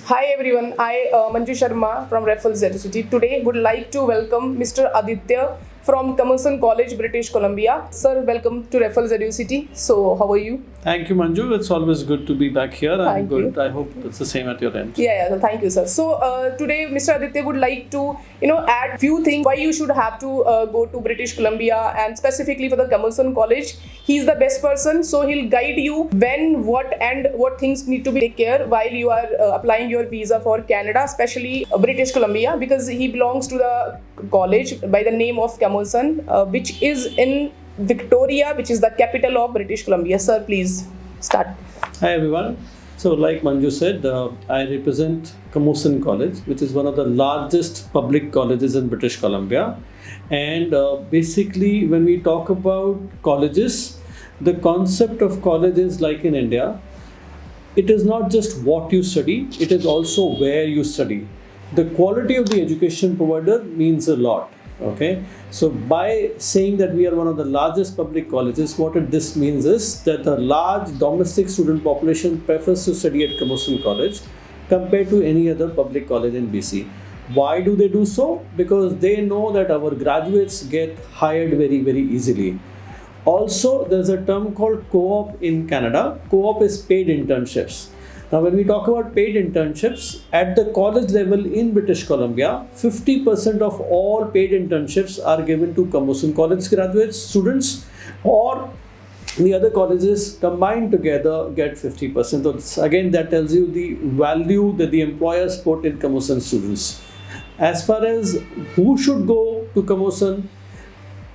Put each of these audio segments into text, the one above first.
Hi everyone, I Manju Sharma from Raffles University. Today would like to welcome Mr. Aditya from Commerson College, British Columbia. Sir, welcome to Raffles University. So, how are you? Thank you, Manju. It's always good to be back here. I'm Thank good. you. I hope it's the same at your end. Yeah, thank you, sir. So today, Mr. Aditya would like to, add few things why you should have to go to British Columbia and specifically for the Commerson College. He's the best person, so he'll guide you when, what, and what things need to be take care while you are applying your visa for Canada, especially British Columbia, because he belongs to the college by the name of Commerson, which is in Victoria, which is the capital of British Columbia. Sir, please start. Hi, everyone. So, like Manju said, I represent Commerson College, which is one of the largest public colleges in British Columbia. And basically, when we talk about colleges, the concept of college is like in India. It is not just what you study, it is also where you study. The quality of the education provider means a lot. Okay, so by saying that we are one of the largest public colleges, this means is that a large domestic student population prefers to study at Commerson College compared to any other public college in BC. Why do they do so? Because they know that our graduates get hired very, very easily. Also, there's a term called co-op in Canada. Co-op is paid internships. Now, when we talk about paid internships, at the college level in British Columbia, 50% of all paid internships are given to Commerson College graduates, students, or the other colleges combined together get 50%. So again, that tells you the value that the employers put in Commerson students. As far as who should go to Commerson,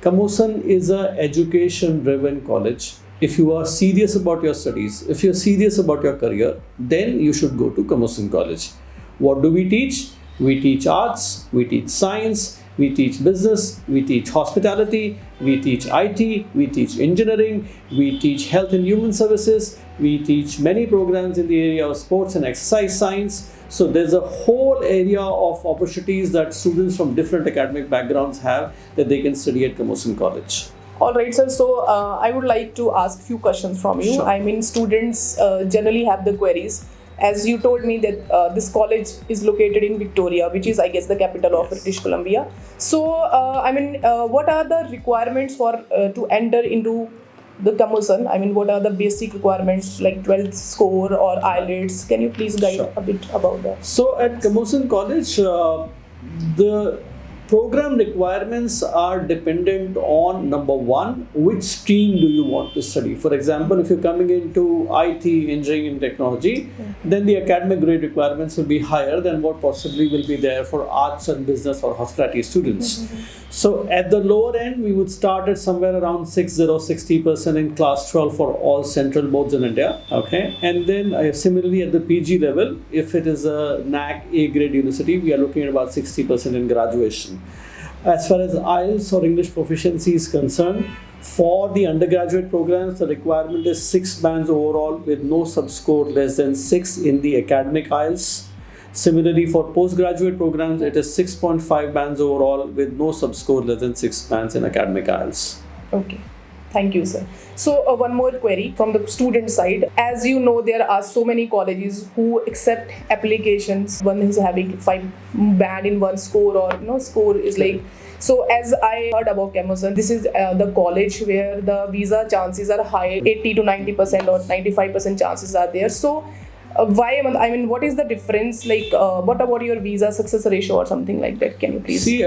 Commerson is an education-driven college. If you are serious about your studies, if you're serious about your career, then you should go to Commerson College. What do we teach? We teach arts, we teach science, we teach business, we teach hospitality, we teach IT, we teach engineering, we teach health and human services, we teach many programs in the area of sports and exercise science. So there's a whole area of opportunities that students from different academic backgrounds have that they can study at Commerson College. All right, sir. So I would like to ask few questions from you. Sure. I mean, students generally have the queries. As you told me that this college is located in Victoria, which is, I guess, the capital of British Columbia. So, what are the requirements for to enter into the Commerson? I mean, what are the basic requirements like 12th score or IELTS? Can you please guide Sure. a bit about that? So at Commerson College, the program requirements are dependent on number one, which stream do you want to study? For example, if you're coming into IT, engineering and technology, then the academic grade requirements will be higher than what possibly will be there for arts and business or hospitality students. So at the lower end, we would start at somewhere around 60% in class 12 for all central boards in India. Okay, and then similarly at the PG level, if it is a NAC A grade university, we are looking at about 60% in graduation. As far as IELTS or English proficiency is concerned, for the undergraduate programs, the requirement is 6 bands overall with no subscore less than 6 in the academic IELTS. Similarly, for postgraduate programs, it is 6.5 bands overall with no subscore less than 6 bands in academic IELTS. Okay. Thank you, sir. So one more query from the student side. As you know, there are so many colleges who accept applications. One is having 5 band in one score, or score is like. So as I heard about Commerson, this is the college where the visa chances are high, 80 to 90% or 95% chances are there. So why? I mean, what is the difference? Like, what about your visa success ratio or something like that? Can you please? See,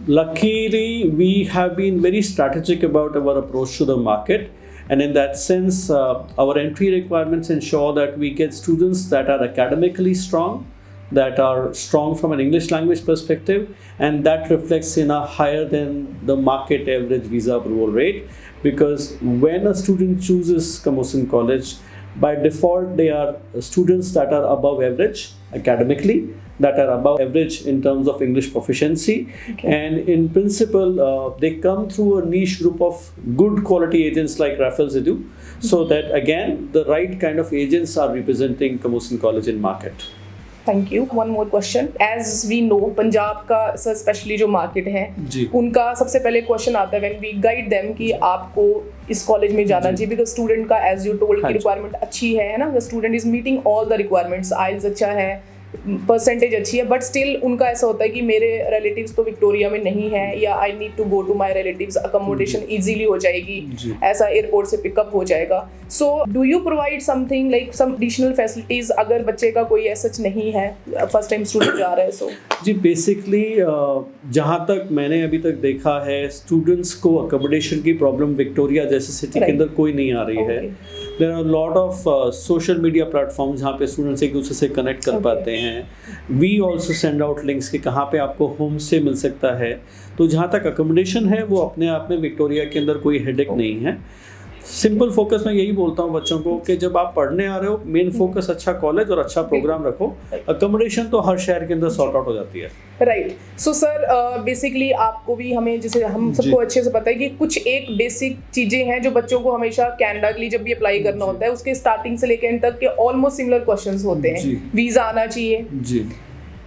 luckily, we have been very strategic about our approach to the market. And in that sense, our entry requirements ensure that we get students that are academically strong, that are strong from an English language perspective, and that reflects in a higher than the market average visa approval rate. Because when a student chooses Commerson College, by default, they are students that are above average academically, that are above average in terms of English proficiency. Okay. And in principle, they come through a niche group of good quality agents like Raffles Edu, so that again, the right kind of agents are representing Commerson College in market. Thank you. One more question. As we know, Punjab का specially जो market है उनका सबसे पहले question आता है when we guide them कि आपको इस कॉलेज में जाना चाहिए, बिकॉज स्टूडेंट का एज यू टोल्ड की रिक्वायरमेंट अच्छी है ना, the student is meeting all the requirements, IELTS अच्छा है, परसेंटेज अच्छी है, बट स्टिल उनका ऐसा होता है कि मेरे रिलेटिव्स तो विक्टोरिया में नहीं है, या I need to go to my relatives, accommodation easily हो जाएगी, ऐसा एयरपोर्ट से पिकअप हो जाएगा. So do you provide something like some additional facilities अगर बच्चे का कोई ऐसा नहीं है, फर्स्ट टाइम स्टूडेंट जा रहा है? सो जी, बेसिकली जहाँ तक मैंने अभी तक देखा है, स्टूडेंट्स को अकोमोडेशन की प्रॉब्लम विक्टोरिया जैसे सिटी के अंदर कोई नहीं आ रही है. There are lot of social media platforms जहाँ पे स्टूडेंट्स एक दूसरे से कनेक्ट कर पाते हैं. We also send out links कि कहाँ पे आपको होम स्टे मिल सकता है. तो जहाँ तक अकोमोडेशन है वो अपने आप में विक्टोरिया के अंदर कोई हेडेक नहीं है. सिंपल फोकस मैं यही बोलता हूँ बच्चों को कि जब आप पढ़ने आ रहे हो, मेन फोकस अच्छा कॉलेज और अच्छा प्रोग्राम रखो. अकोमोडेशन तो हर शहर के अंदर सॉर्ट आउट हो जाती है. राइट. सो सर बेसिकली आपको भी, हमें जैसे हम सबको अच्छे से पता है कि कुछ एक बेसिक चीजें हैं जो बच्चों को हमेशा कनाडा के लिए जब भी अप्लाई करना होता है उसके स्टार्टिंग से लेकर एंड तक के ऑलमोस्ट सिमिलर क्वेश्चंस होते हैं. वीजा आना चाहिए जी,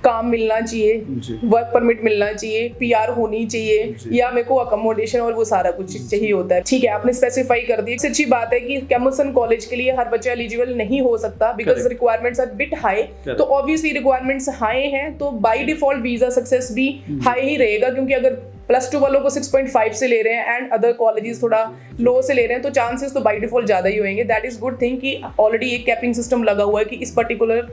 काम मिलना चाहिए, वर्क परमिट मिलना चाहिए, पीआर होनी चाहिए, या मेरे को अकोमोडेशन और वो सारा कुछ चाहिए होता है. ठीक है, आपने स्पेसिफाई कर दिया. सबसे अच्छी बात है कि कैमुसन कॉलेज के लिए हर बच्चा एलिजिबल नहीं हो सकता because requirements are bit high. तो ऑब्वियसली रिक्वायरमेंट्स हाई हैं तो बाय डिफॉल्ट वीजा सक्सेस भी हाई ही रहेगा, क्योंकि अगर +2 वालों को 6.5 से ले रहे हैं एंड अदर कॉलेजेस थोड़ा लो से ले रहे हैं तो चांसेस तो बाय डिफॉल्ट ज़्यादा ही होंगे. दैट इज़ गुड थिंग कि ऑलरेडी एक कैपिंग सिस्टम लगा हुआ है कि इस पर्टिकुलर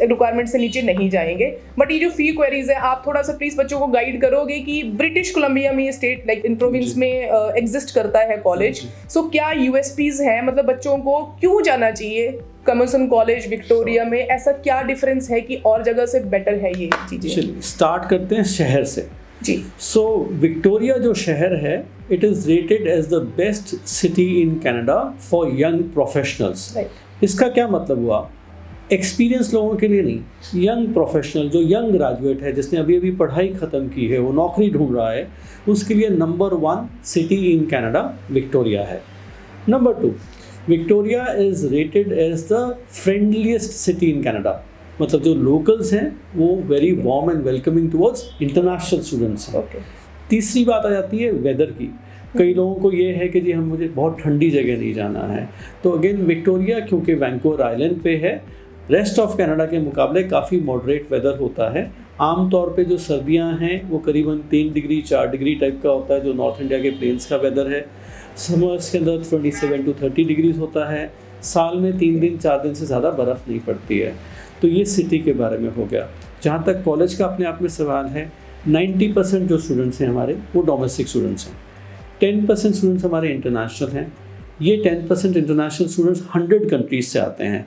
रिक्वायरमेंट से नीचे नहीं जाएंगे. बट ये जो फी क्वेरीज है, आप थोड़ा सा प्लीज बच्चों को गाइड करोगे कि ब्रिटिश कोलंबिया में ये स्टेट लाइक इन प्रोविंस में एग्जिस्ट करता है कॉलेज. सो क्या यूएसपीज हैं, मतलब बच्चों को क्यों जाना चाहिए कैमुसन कॉलेज विक्टोरिया में? ऐसा क्या डिफरेंस है कि और जगह से बेटर है ये चीज़ें? स्टार्ट करते हैं शहर से जी. सो विक्टोरिया जो शहर है, it is rated as the best city in Canada for young professionals. इसका क्या मतलब हुआ? एक्सपीरियंस लोगों के लिए नहीं, यंग प्रोफेशनल जो यंग ग्रेजुएट है, जिसने अभी अभी पढ़ाई ख़त्म की है, वो नौकरी ढूंढ रहा है, उसके लिए number 1 city in Canada Victoria है. Number 2, Victoria is rated as the friendliest city in Canada. मतलब जो लोकल्स हैं वो very warm and welcoming towards international students हैं. तीसरी बात आ जाती है वेदर की. कई लोगों को ये है कि जी मुझे बहुत ठंडी जगह नहीं जाना है, तो अगेन विक्टोरिया क्योंकि वैंकूवर आइलैंड पे है, रेस्ट ऑफ कनाडा के मुकाबले काफ़ी मॉडरेट वेदर होता है. आमतौर पे जो सर्दियां हैं वो करीबन 3 डिग्री 4 डिग्री टाइप का होता है, जो नॉर्थ इंडिया के प्लेन्स का वेदर है. समर्स के अंदर 27 to 30 डिग्रीज होता है. साल में 3 दिन 4 दिन से ज़्यादा बर्फ़ नहीं पड़ती है. तो ये सिटी के बारे में हो गया. जहाँ तक कॉलेज का अपने आप में सवाल है, 90% जो स्टूडेंट्स हैं हमारे वो डोमेस्टिक स्टूडेंट्स हैं. 10% स्टूडेंट्स हमारे इंटरनेशनल हैं. ये 10% इंटरनेशनल स्टूडेंट्स 100 कंट्रीज से आते हैं.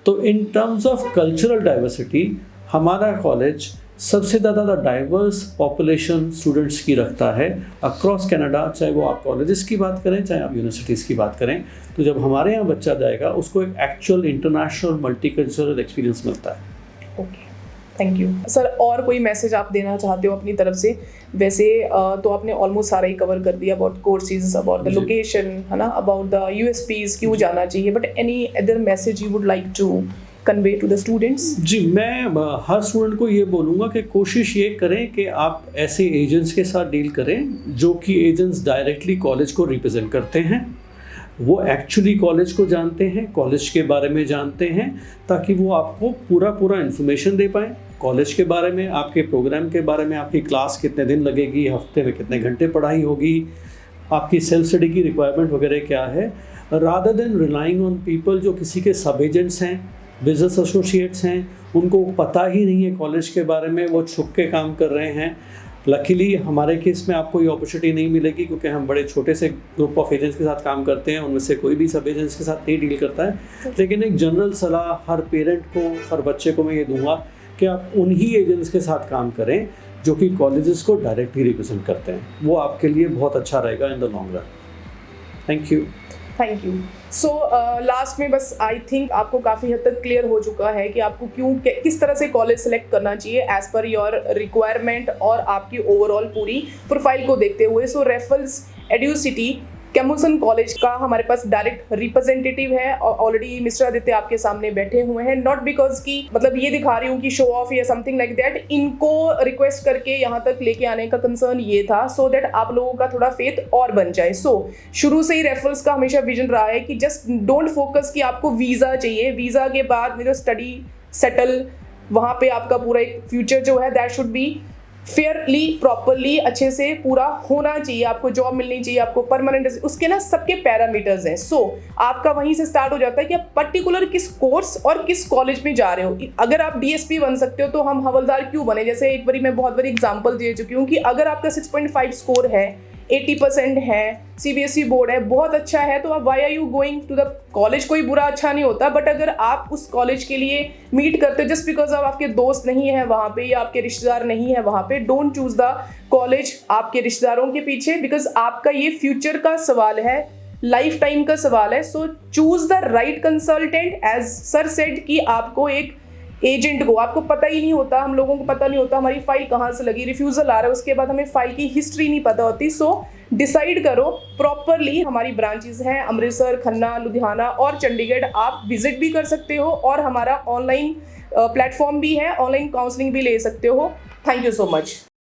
तो in terms of cultural diversity हमारा कॉलेज सबसे ज़्यादा डाइवर्स पॉपुलेशन स्टूडेंट्स की रखता है अक्रॉस कनाडा. चाहे वो आप कॉलेजेस की बात करें, चाहे आप यूनिवर्सिटीज़ की बात करें, तो जब हमारे यहाँ बच्चा जाएगा उसको एक एक्चुअल इंटरनेशनल मल्टीकल्चरल एक्सपीरियंस मिलता है. Okay, thank you sir. और कोई मैसेज आप देना चाहते हो अपनी तरफ से? वैसे तो आपने ऑलमोस्ट सारा ही कवर कर दिया, about courses, about the location, है ना, अबाउट द यूएसपीज, क्यों जाना चाहिए, but any other message you would like to convey to the students? जी, मैं हर स्टूडेंट को ये बोलूँगा कि कोशिश ये करें कि आप ऐसे एजेंट्स के साथ डील करें जो कि एजेंट्स डायरेक्टली कॉलेज को रिप्रेजेंट करते हैं, वो एक्चुअली कॉलेज को जानते हैं, कॉलेज के बारे में जानते हैं, ताकि वो आपको पूरा इन्फॉर्मेशन दे पाएँ कॉलेज के बारे में, आपके प्रोग्राम के बारे में, आपकी क्लास कितने दिन लगेगी, हफ्ते में कितने घंटे पढ़ाई होगी, आपकी सेल्फ स्टडी की रिक्वायरमेंट वगैरह क्या है, rather than relying on people जो किसी के सब एजेंट्स हैं, बिजनेस एसोसिएट्स हैं, उनको पता ही नहीं है कॉलेज के बारे में, वो छुप के काम कर रहे हैं. लकीली हमारे केस में आपको ये अपॉर्चुनिटी नहीं मिलेगी क्योंकि हम बड़े छोटे से ग्रुप ऑफ एजेंट्स के साथ काम करते हैं, उनमें से कोई भी सब एजेंट्स के साथ नहीं डील करता है. लेकिन एक जनरल सलाह हर पेरेंट को, हर बच्चे को मैं ये दूंगा कि आप उन्हीं एजेंट्स के साथ काम करें जो कि कॉलेजेस को डायरेक्टली रिप्रेजेंट करते हैं. वो आपके लिए बहुत अच्छा रहेगा in the long run. Thank you. Thank you. So last में बस आई थिंक आपको काफ़ी हद तक क्लियर हो चुका है कि आपको किस तरह से कॉलेज सेलेक्ट करना चाहिए एज पर योर रिक्वायरमेंट और आपकी ओवरऑल पूरी प्रोफाइल को देखते हुए. सो रेफल्स एड्यूसिटी कैमुसन कॉलेज का हमारे पास डायरेक्ट रिप्रेजेंटेटिव है और ऑलरेडी मिस्टर आदित्य आपके सामने बैठे हुए हैं. नॉट बिकॉज की मतलब ये दिखा रही हूँ कि शो ऑफ या समथिंग लाइक दैट, इनको रिक्वेस्ट करके यहाँ तक लेके आने का कंसर्न ये था सो दैट आप लोगों का थोड़ा फेथ और बन जाए. सो शुरू से ही रेफरल्स का हमेशा विजन रहा है कि जस्ट डोंट फोकस कि आपको वीज़ा चाहिए, वीज़ा के बाद मेरा स्टडी सेटल वहाँ पे आपका पूरा एक फ्यूचर जो है that should be Fairlie properly अच्छे से पूरा होना चाहिए, आपको जॉब मिलनी चाहिए, आपको परमानेंट, उसके ना सबके पैरामीटर्स हैं। सो आपका वहीं से स्टार्ट हो जाता है कि आप पर्टिकुलर किस कोर्स और किस कॉलेज में जा रहे हो। अगर आप डीएसपी बन सकते हो तो हम हवलदार क्यों बने। जैसे एक बारी मैं बहुत बड़ी एग्जांपल दे चुकी हूँ कि अगर आपका 6.5 स्कोर है, 80% है, सीबीएसई बोर्ड है, बहुत अच्छा है, तो आप why are you going to the college. कोई बुरा अच्छा नहीं होता, बट अगर आप उस कॉलेज के लिए मीट करते हो जस्ट बिकॉज ऑफ आपके दोस्त नहीं है वहाँ पे या आपके रिश्तेदार नहीं है वहाँ पे, डोंट चूज द कॉलेज आपके रिश्तेदारों के पीछे, बिकॉज आपका ये फ्यूचर का सवाल है, लाइफ टाइम का सवाल है। So choose the right consultant. As sir said कि आपको एक एजेंट को, आपको पता ही नहीं होता, हम लोगों को पता नहीं होता हमारी फाइल कहाँ से लगी, रिफ्यूजल आ रहा है, उसके बाद हमें फाइल की हिस्ट्री नहीं पता होती। सो डिसाइड करो प्रॉपरली। हमारी ब्रांचेस हैं अमृतसर, खन्ना, लुधियाना और चंडीगढ़। आप विजिट भी कर सकते हो और हमारा ऑनलाइन प्लेटफॉर्म भी है, ऑनलाइन काउंसलिंग भी ले सकते हो। Thank you so much.